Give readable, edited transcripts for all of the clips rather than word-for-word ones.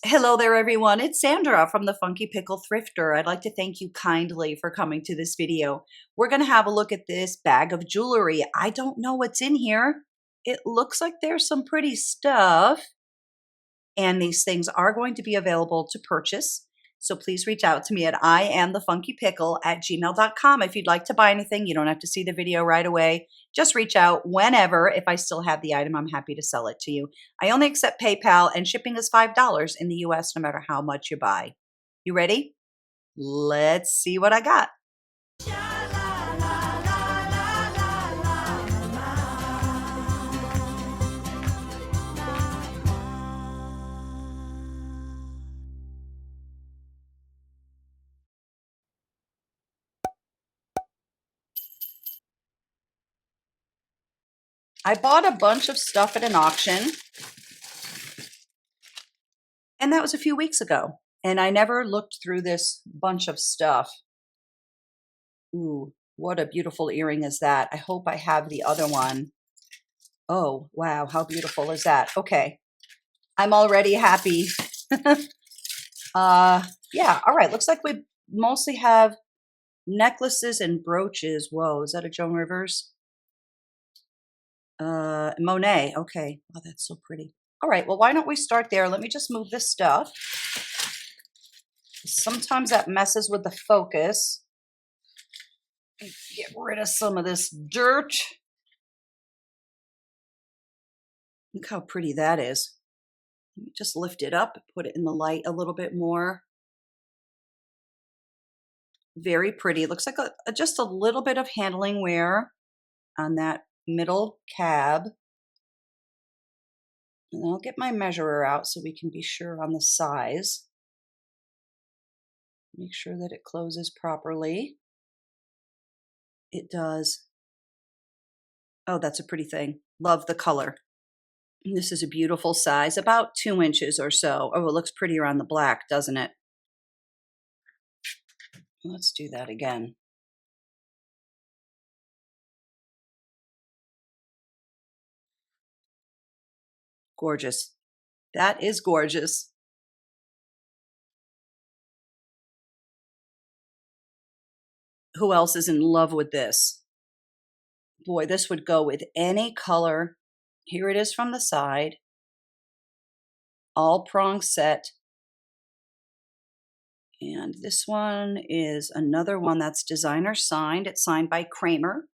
Hello there, everyone. It's Sandra from the Funky Pickle Thrifter. I'd like to thank you kindly for coming to this video. We're going to have a look at this bag of jewelry. I don't know what's in here. It looks like there's some pretty stuff, and these things are going to be available to purchase. So please reach out to me at iamthefunkypickle@gmail.com if you'd like to buy anything. You don't have to see the video right away. Just reach out whenever. If I still have the item, I'm happy to sell it to you. I only accept PayPal, and shipping is $5 in the US no matter how much you buy. You ready? Let's see what I got. I bought a bunch of stuff at an auction, and that was a few weeks ago. And I never looked through this bunch of stuff. Ooh, what a beautiful earring is that. I hope I have the other one. Oh, wow, how beautiful is that? Okay, I'm already happy. Yeah, all right, looks like we mostly have necklaces and brooches. Whoa, is that a Joan Rivers? Monet, okay. Oh, that's so pretty. All right, well, why don't we start there? Let me just move this stuff. Sometimes that messes with the focus. Get rid of some of this dirt. Look how pretty that is. Let me just lift it up, put it in the light a little bit more. Very pretty. It looks like just a little bit of handling wear on that middle cab. And I'll get my measurer out so we can be sure on the size. Make sure that it closes properly. It does. Oh, that's a pretty thing. Love the color. And this is a beautiful size, about 2 inches or so. Oh, it looks prettier on the black, doesn't it? Let's do that again. Gorgeous. That is gorgeous. Who else is in love with this? Boy, this would go with any color. Here it is from the side. All prong set. And this one is another one that's designer signed. It's signed by Kramer.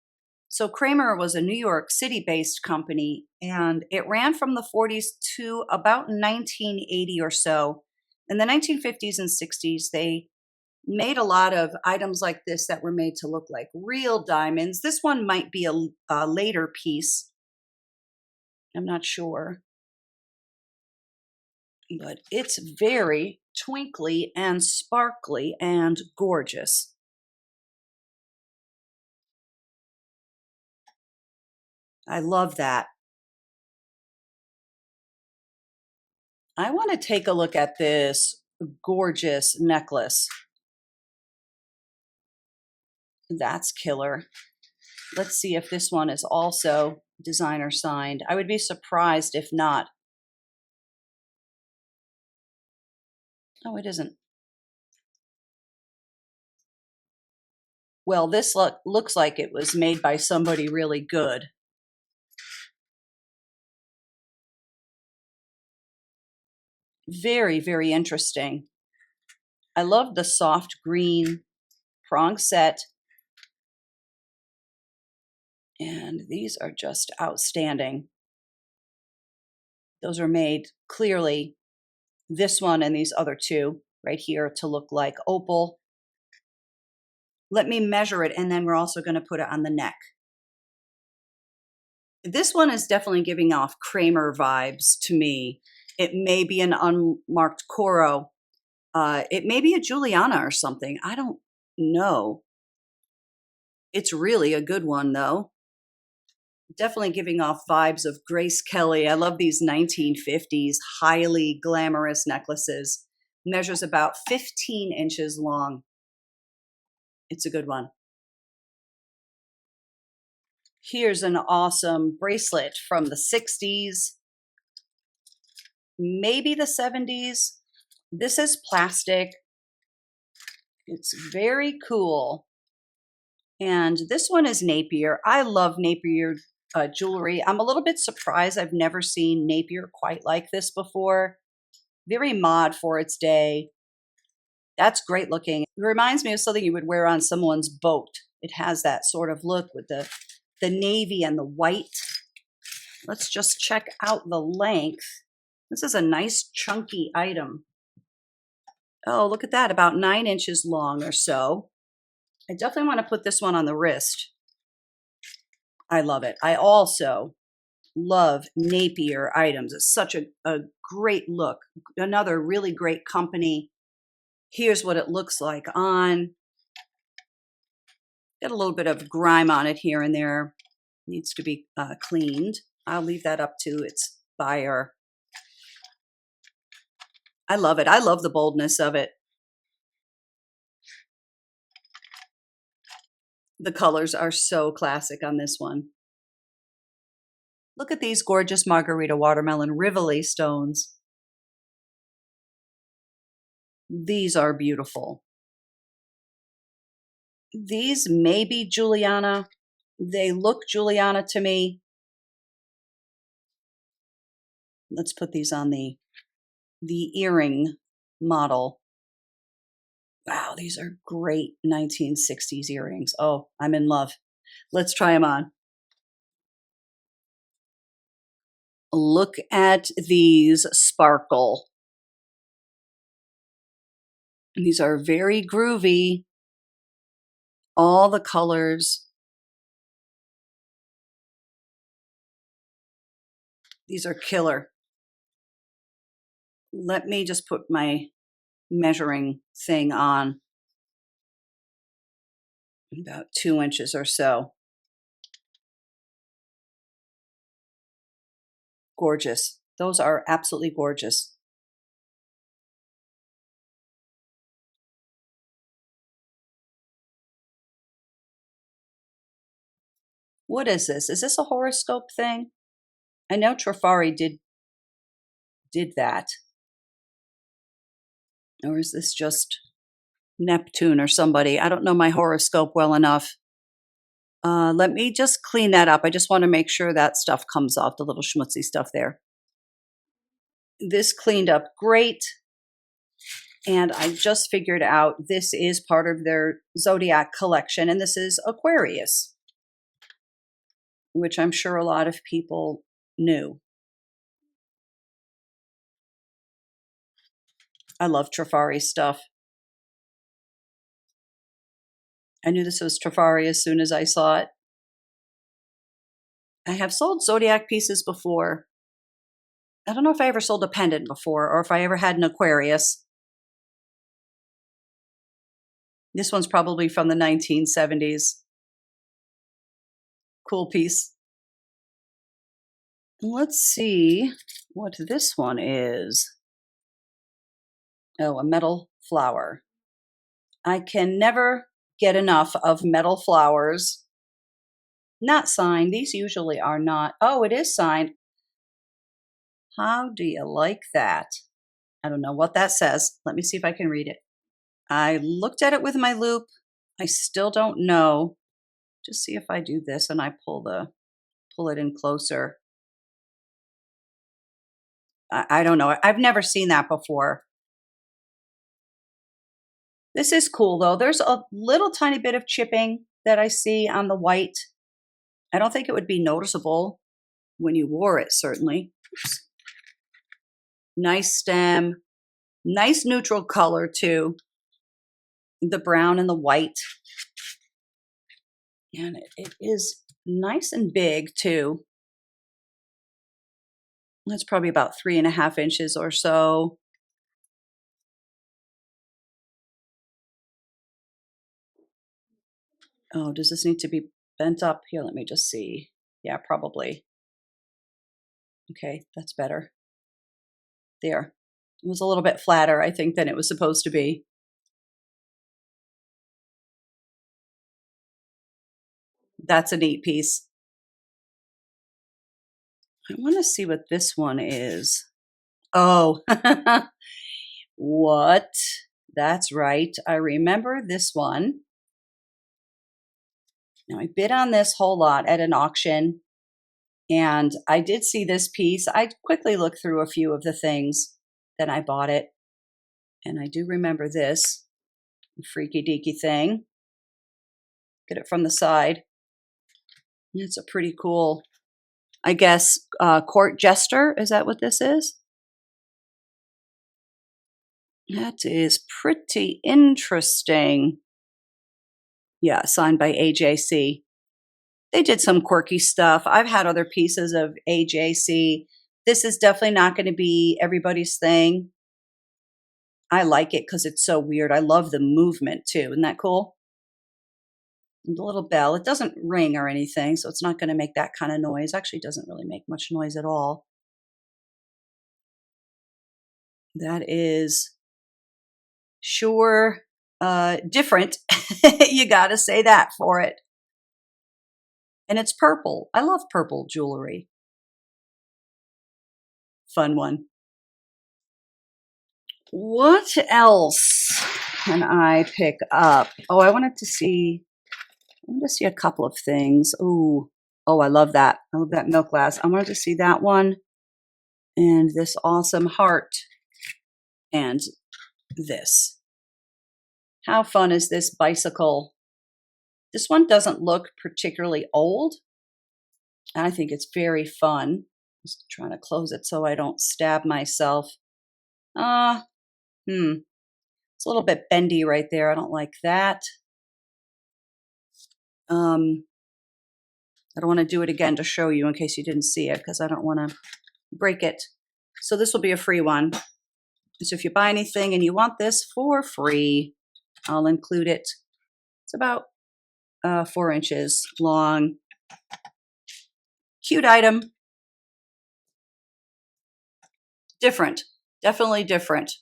So Kramer was a New York City-based company, and it ran from the 40s to about 1980 or so. In the 1950s and 60s, they made a lot of items like this that were made to look like real diamonds. This one might be a later piece. I'm not sure. But it's very twinkly and sparkly and gorgeous. I love that. I want to take a look at this gorgeous necklace. That's killer. Let's see if this one is also designer signed. I would be surprised if not. Oh, it isn't. Well, this looks like it was made by somebody really good. Very, very interesting. I love the soft green prong set. And these are just outstanding. Those are made clearly, this one and these other two right here, to look like opal. Let me measure it, and then we're also going to put it on the neck. This one is definitely giving off Kramer vibes to me. It may be an unmarked Coro. It may be a Juliana or something. I don't know. It's really a good one, though. Definitely giving off vibes of Grace Kelly. I love these 1950s highly glamorous necklaces. Measures about 15 inches long. It's a good one. Here's an awesome bracelet from the 60s, maybe the 70s. This is plastic. It's very cool. And this one is Napier. I love Napier jewelry. I'm a little bit surprised I've never seen Napier quite like this before. Very mod for its day. That's great looking. It reminds me of something you would wear on someone's boat. It has that sort of look with the navy and the white. Let's just check out the length. This is a nice chunky item. Oh, look at that, about 9 inches long or so. I definitely want to put this one on the wrist. I love it. I also love Napier items. It's such a great look. Another really great company. Here's what it looks like on. Got a little bit of grime on it here and there. Needs to be cleaned. I'll leave that up to its buyer. I love it. I love the boldness of it. The colors are so classic on this one. Look at these gorgeous margarita watermelon Rivoli stones. These are beautiful. These may be Juliana. They look Juliana to me. Let's put these on the earring model. Wow, these are great 1960s earrings. Oh, I'm in love. Let's try them on. Look at these sparkle. These are very groovy. All the colors. These are killer. Let me just put my measuring thing on. About 2 inches or so. Gorgeous. Those are absolutely gorgeous. What is this? Is this a horoscope thing? I know Trifari did that. Or is this just Neptune or somebody? I don't know my horoscope well enough. Let me just clean that up. I just want to make sure that stuff comes off, the little schmutzy stuff there. This cleaned up great. And I just figured out this is part of their zodiac collection, and this is Aquarius, which I'm sure a lot of people knew. I love Trifari stuff. I knew this was Trifari as soon as I saw it. I have sold zodiac pieces before. I don't know if I ever sold a pendant before or if I ever had an Aquarius. This one's probably from the 1970s. Cool piece. Let's see what this one is. Oh, a metal flower. I can never get enough of metal flowers. Not signed. These usually are not. Oh, it is signed. How do you like that? I don't know what that says. Let me see if I can read it. I looked at it with my loop. I still don't know. Just see if I do this and I pull it in closer. I don't know. I've never seen that before. This is cool though. There's a little tiny bit of chipping that I see on the white. I don't think it would be noticeable when you wore it, certainly. Oops. Nice stem. Nice neutral color too. The brown and the white. And it is nice and big too. That's probably about 3.5 inches or so. Oh, does this need to be bent up? Here, let me just see. Yeah, probably. Okay, that's better. There. It was a little bit flatter, I think, than it was supposed to be. That's a neat piece. I want to see what this one is. Oh, What? That's right. I remember this one. Now, I bid on this whole lot at an auction, and I did see this piece. I quickly looked through a few of the things, then I bought it. And I do remember this freaky deaky thing. Get it from the side. It's a pretty cool, I guess, court jester. Is that what this is? That is pretty interesting. Yeah, signed by AJC. They did some quirky stuff. I've had other pieces of AJC. This is definitely not going to be everybody's thing. I like it because it's so weird. I love the movement too. Isn't that cool? And the little bell. It doesn't ring or anything, so it's not going to make that kind of noise. Actually, it doesn't really make much noise at all. That is sure different. You got to say that for it. And it's purple. I love purple jewelry. Fun one. What else can I pick up? Oh, I wanted to see a couple of things. Oh, I love that. I love that milk glass. I wanted to see that one and this awesome heart and this. How fun is this bicycle? This one doesn't look particularly old. I think it's very fun. Just trying to close it so I don't stab myself. It's a little bit bendy right there. I don't like that. I don't want to do it again to show you in case you didn't see it because I don't want to break it. So this will be a free one. So if you buy anything and you want this for free, I'll include it. It's about 4 inches long. Cute item. Different. Definitely different.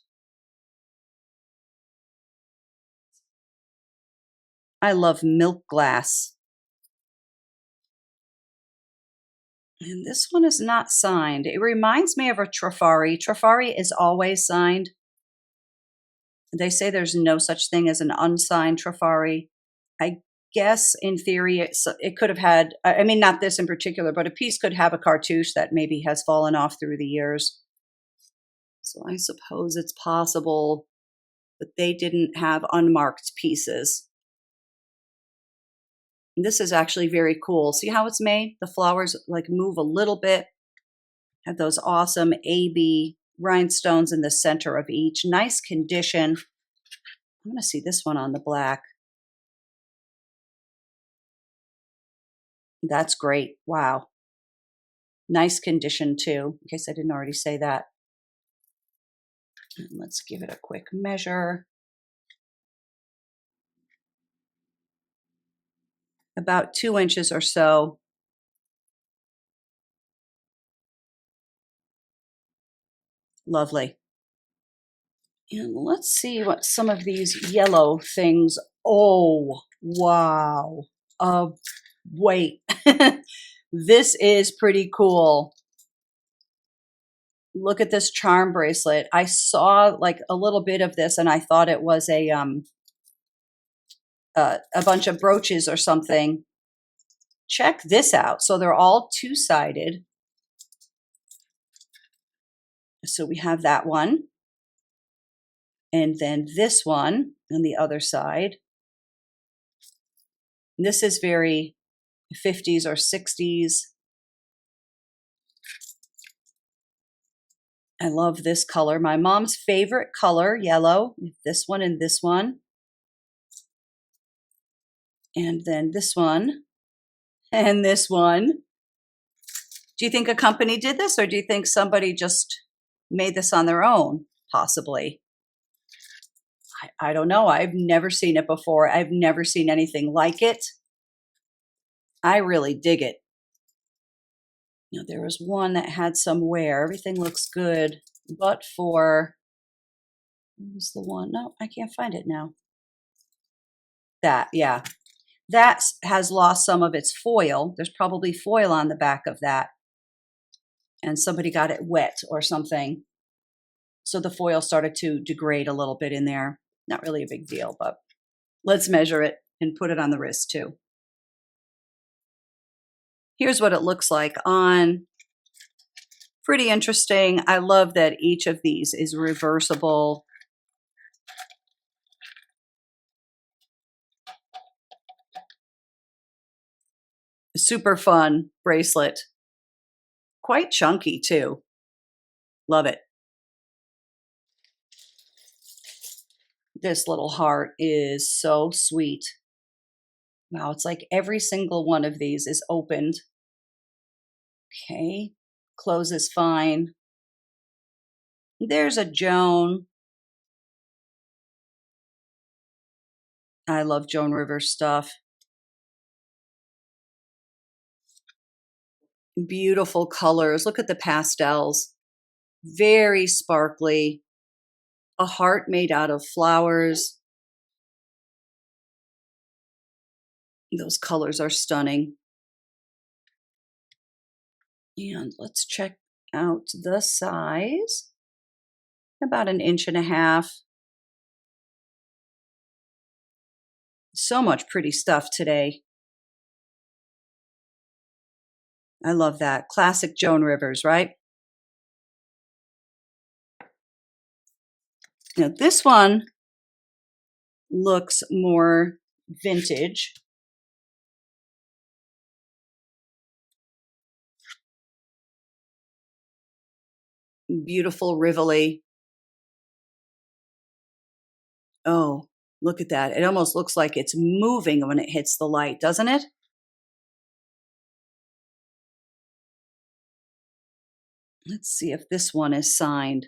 I love milk glass. And this one is not signed. It reminds me of a Trifari. Trifari is always signed. They say there's no such thing as an unsigned Trifari. I guess in theory it could have had, I mean, not this in particular, but a piece could have a cartouche that maybe has fallen off through the years. So I suppose it's possible, but they didn't have unmarked pieces. And this is actually very cool. See how it's made? The flowers like move a little bit. Have those awesome AB rhinestones in the center of each. Nice condition. I'm going to see this one on the black. That's great. Wow. Nice condition too, in case I didn't already say that. And let's give it a quick measure. About 2 inches or so. Lovely. And let's see what some of these yellow things. Oh, wow. Wait. This is pretty cool. Look at this charm bracelet. I saw like a little bit of this and I thought it was a bunch of brooches or something. Check this out. So they're all two-sided. So we have that one. And then this one on the other side. This is very 50s or 60s. I love this color. My mom's favorite color, yellow. This one and this one. And then this one. And this one. Do you think a company did this, or do you think somebody just made this on their own? Possibly. I don't know. I've never seen it before. I've never seen anything like it. I really dig it. You know, there was one that had some wear. Everything looks good, but for, where's the one? No, I can't find it now. That, yeah. That has lost some of its foil. There's probably foil on the back of that. And somebody got it wet or something. So the foil started to degrade a little bit in there. Not really a big deal, but let's measure it and put it on the wrist too. Here's what it looks like on. Pretty interesting. I love that each of these is reversible. Super fun bracelet. Quite chunky too. Love it. This little heart is so sweet. Wow, it's like every single one of these is opened. Okay, closes fine. There's a Joan. I love Joan Rivers stuff. Beautiful colors. Look at the pastels. Very sparkly. A heart made out of flowers. Those colors are stunning. And let's check out the size. About 1.5 inches. So much pretty stuff today. I love that. Classic Joan Rivers, right? Now this one looks more vintage. Beautiful Rivoli. Oh, look at that. It almost looks like it's moving when it hits the light, doesn't it? Let's see if this one is signed.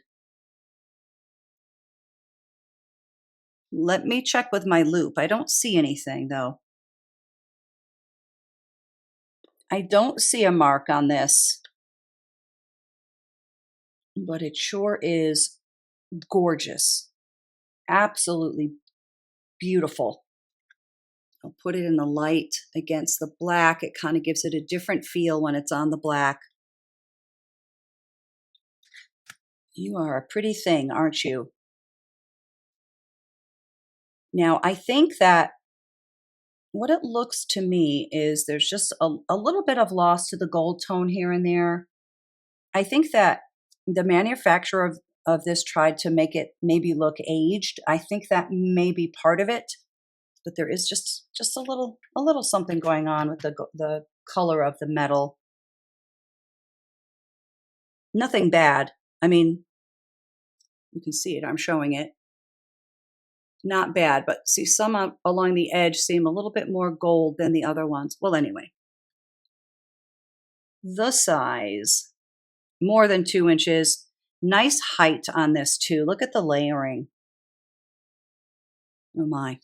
Let me check with my loop. I don't see anything though. I don't see a mark on this, but it sure is gorgeous. Absolutely beautiful. I'll put it in the light against the black. It kind of gives it a different feel when it's on the black. You are a pretty thing, aren't you? Now, I think that what it looks to me is there's just a little bit of loss to the gold tone here and there. I think that the manufacturer of this tried to make it maybe look aged. I think that may be part of it, but there is just a little something going on with the color of the metal. Nothing bad. I mean, you can see it. I'm showing it. Not bad, but see some along the edge seem a little bit more gold than the other ones. Well, anyway. The size, more than 2 inches. Nice height on this too. Look at the layering. Oh my.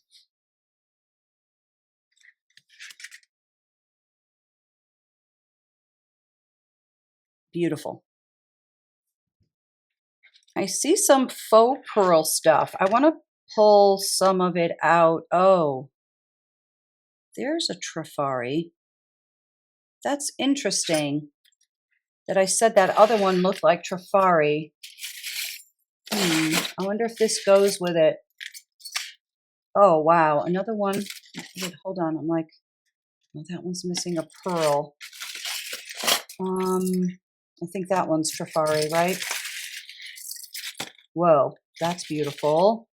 Beautiful. I see some faux pearl stuff. I want to pull some of it out. Oh, there's a Trifari. That's interesting that I said that other one looked like Trifari. I wonder if this goes with it. Oh, wow. Another one. Wait, hold on. I'm like, oh, that one's missing a pearl. I think that one's Trifari, right? Whoa, that's beautiful.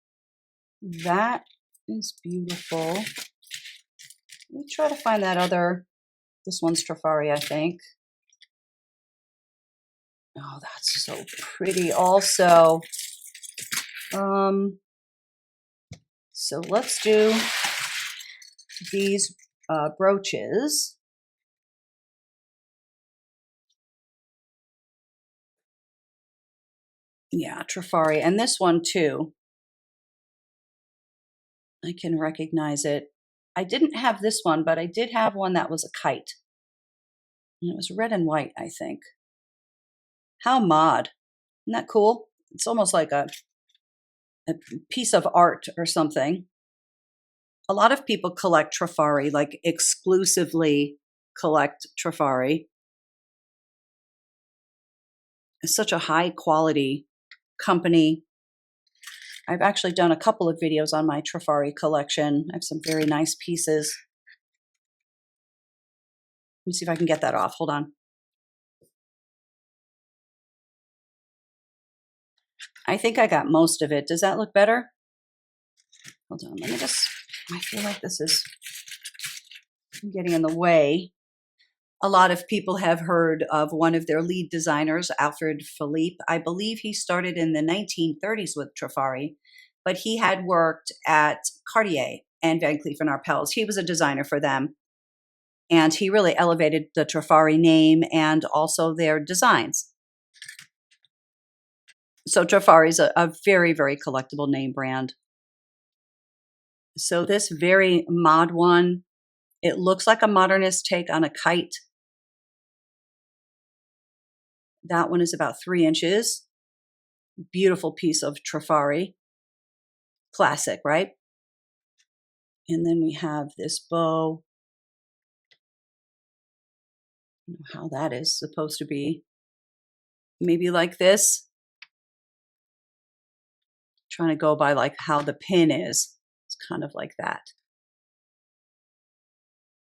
That is beautiful. Let me try to find that other. This one's Trifari, I think. Oh, that's so pretty also. So let's do these brooches. Yeah, Trifari. And this one too. I can recognize it. I didn't have this one, but I did have one that was a kite. And it was red and white, I think. How mod. Isn't that cool? It's almost like a piece of art or something. A lot of people collect Trifari, like exclusively collect Trifari. It's such a high quality company. I've actually done a couple of videos on my Trifari collection. I have some very nice pieces. Let me see if I can get that off. Hold on. I think I got most of it. Does that look better? Hold on. Let me just, I feel like this is getting in the way. A lot of people have heard of one of their lead designers, Alfred Philippe. I believe he started in the 1930s with Trifari, but he had worked at Cartier and Van Cleef & Arpels. He was a designer for them, and he really elevated the Trifari name and also their designs. So Trifari is a very, very collectible name brand. So this very mod one, it looks like a modernist take on a kite. That one is about 3 inches. Beautiful piece of Trifari. Classic, right? And then we have this bow. I don't know how that is supposed to be. Maybe like this. Trying to go by like how the pin is. It's kind of like that.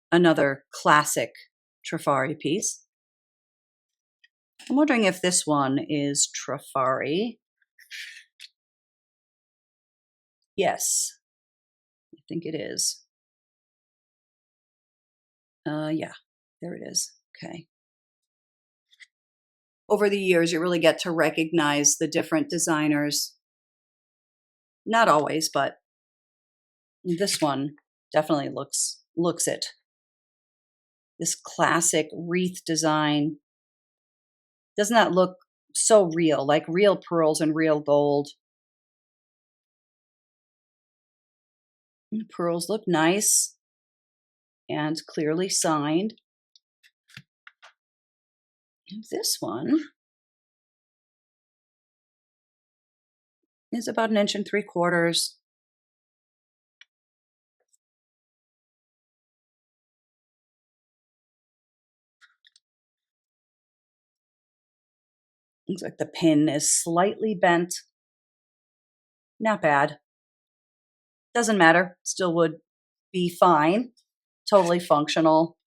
Another classic Trifari piece. I'm wondering if this one is Trifari. Yes, I think it is. Yeah, there it is. Okay. Over the years, you really get to recognize the different designers. Not always, but this one definitely looks it. This classic wreath design. Doesn't that look so real, like real pearls and real gold? And the pearls look nice and clearly signed. And this one is about 1.75 inches. Looks like the pin is slightly bent. Not bad. Doesn't matter. Still would be fine. Totally functional.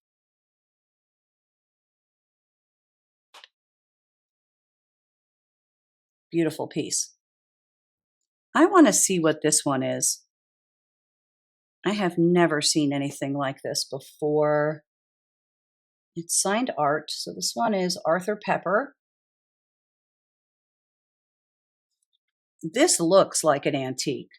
Beautiful piece. I want to see what this one is. I have never seen anything like this before. It's signed art. So this one is Arthur Pepper. This looks like an antique.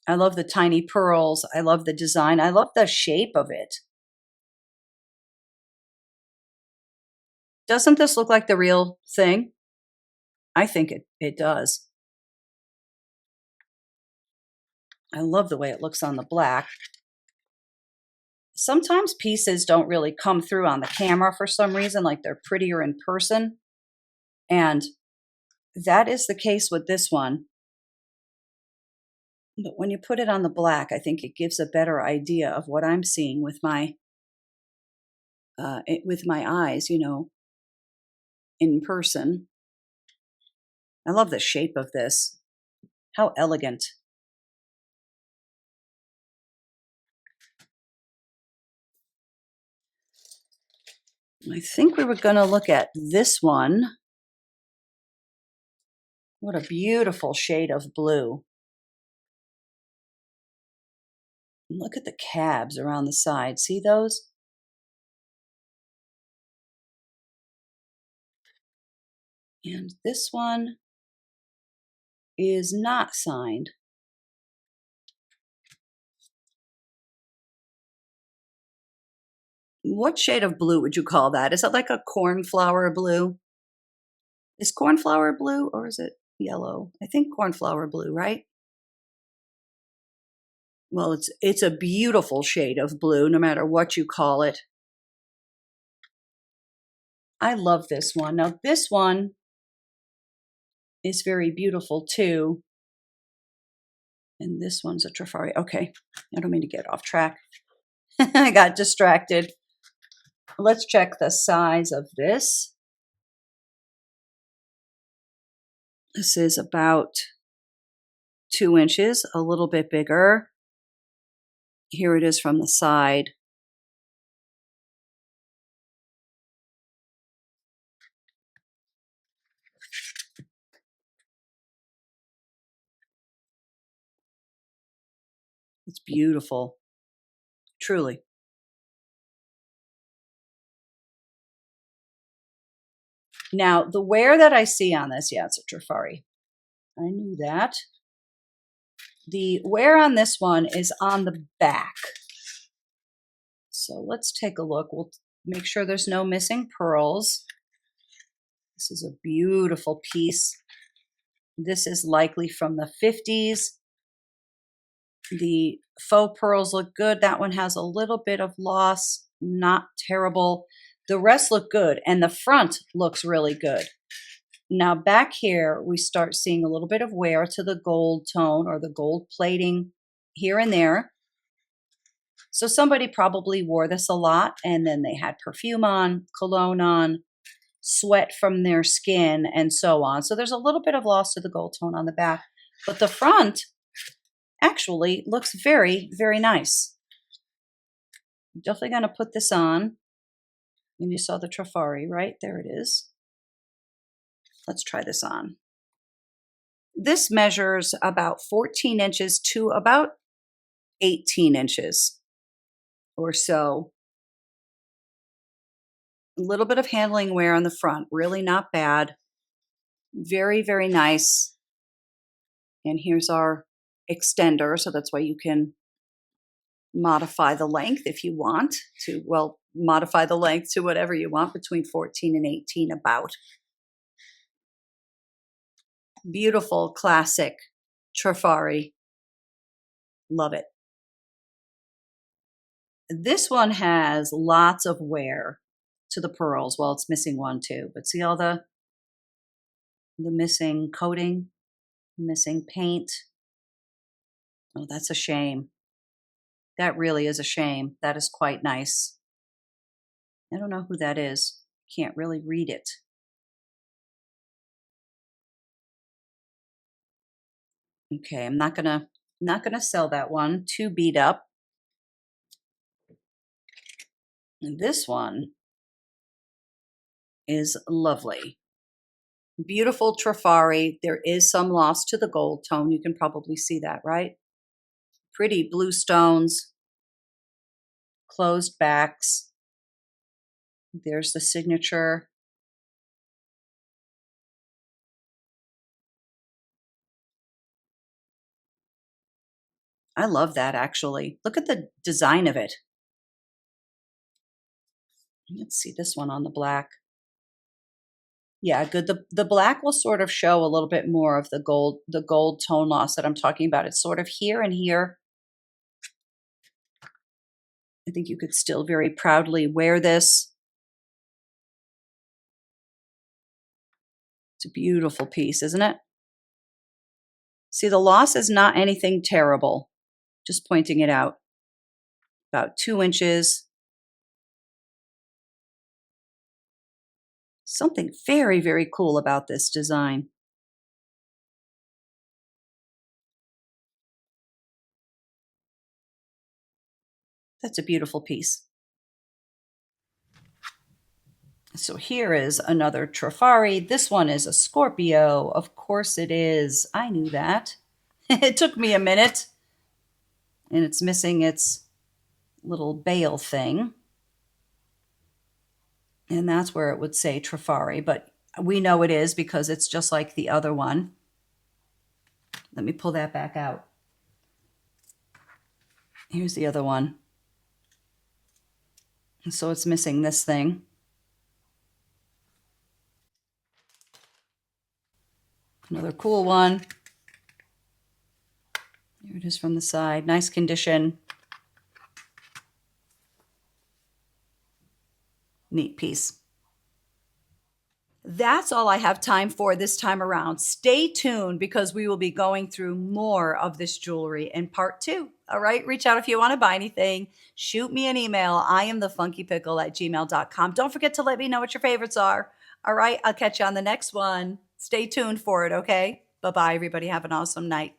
I love the tiny pearls. I love the design. I love the shape of it. Doesn't this look like the real thing? I think it does. I love the way it looks on the black. Sometimes pieces don't really come through on the camera for some reason, like they're prettier in person. And that is the case with this one. But when you put it on the black, I think it gives a better idea of what I'm seeing with my eyes, you know, in person. I love the shape of this. How elegant. I think we were going to look at this one. What a beautiful shade of blue. Look at the cabs around the side. See those? And this one is not signed. What shade of blue would you call that? Is it like a cornflower blue? Is cornflower blue or is it yellow? I think cornflower blue, right? Well, it's a beautiful shade of blue, no matter what you call it. I love this one. Now, this one is very beautiful too. And this one's a Trifari. Okay, I don't mean to get off track. I got distracted. Let's check the size of this. This is about 2 inches, a little bit bigger. Here it is from the side. It's beautiful, truly. Now, the wear that I see on this, yeah, it's a Trifari. I knew that. The wear on this one is on the back. So let's take a look. We'll make sure there's no missing pearls. This is a beautiful piece. This is likely from the 50s. The faux pearls look good. That one has a little bit of loss, not terrible. The rest look good, and the front looks really good. Now back here, we start seeing a little bit of wear to the gold tone or the gold plating here and there. So somebody probably wore this a lot, and then they had perfume on, cologne on, sweat from their skin, and so on. So there's a little bit of loss to the gold tone on the back, but the front actually looks very, very nice. I'm definitely going to put this on. And you saw the Trifari, right? There it is. Let's try this on. This measures about 14 inches to about 18 inches or so. A little bit of handling wear on the front, really not bad. Very, very nice. And here's our extender, so that's why you can modify the length if you want to, well, modify the length to whatever you want, between 14 and 18 about. Beautiful, classic Trifari. Love it. This one has lots of wear to the pearls. Well, it's missing one too, but see all the missing coating, missing paint. Oh, that's a shame. That really is a shame. That is quite nice. I don't know who that is. Can't really read it. Okay, I'm not gonna sell that one. Too beat up. And this one is lovely. Beautiful Trifari. There is some loss to the gold tone. You can probably see that, right? Pretty blue stones, closed backs. There's the signature. I love that, actually. Look at the design of it. Let's see this one on the black. Yeah, good. The black will sort of show a little bit more of the gold tone loss that I'm talking about. It's sort of here and here. I think you could still very proudly wear this. It's a beautiful piece, isn't it? See, the loss is not anything terrible. Just pointing it out. About 2 inches. Something very, very cool about this design. That's a beautiful piece. So here is another Trifari. This one is a Scorpio. Of course it is. I knew that. It took me a minute. And it's missing its little bail thing. And that's where it would say Trifari, but we know it is because it's just like the other one. Let me pull that back out. Here's the other one. So it's missing this thing. Another cool one. Here it is from the side. Nice condition. Neat piece. That's all I have time for this time around. Stay tuned because we will be going through more of this jewelry in part 2. All right, reach out if you want to buy anything. Shoot me an email. I am thefunkypickle@gmail.com. Don't forget to let me know what your favorites are. All right, I'll catch you on the next one. Stay tuned for it, okay? Bye-bye, everybody. Have an awesome night.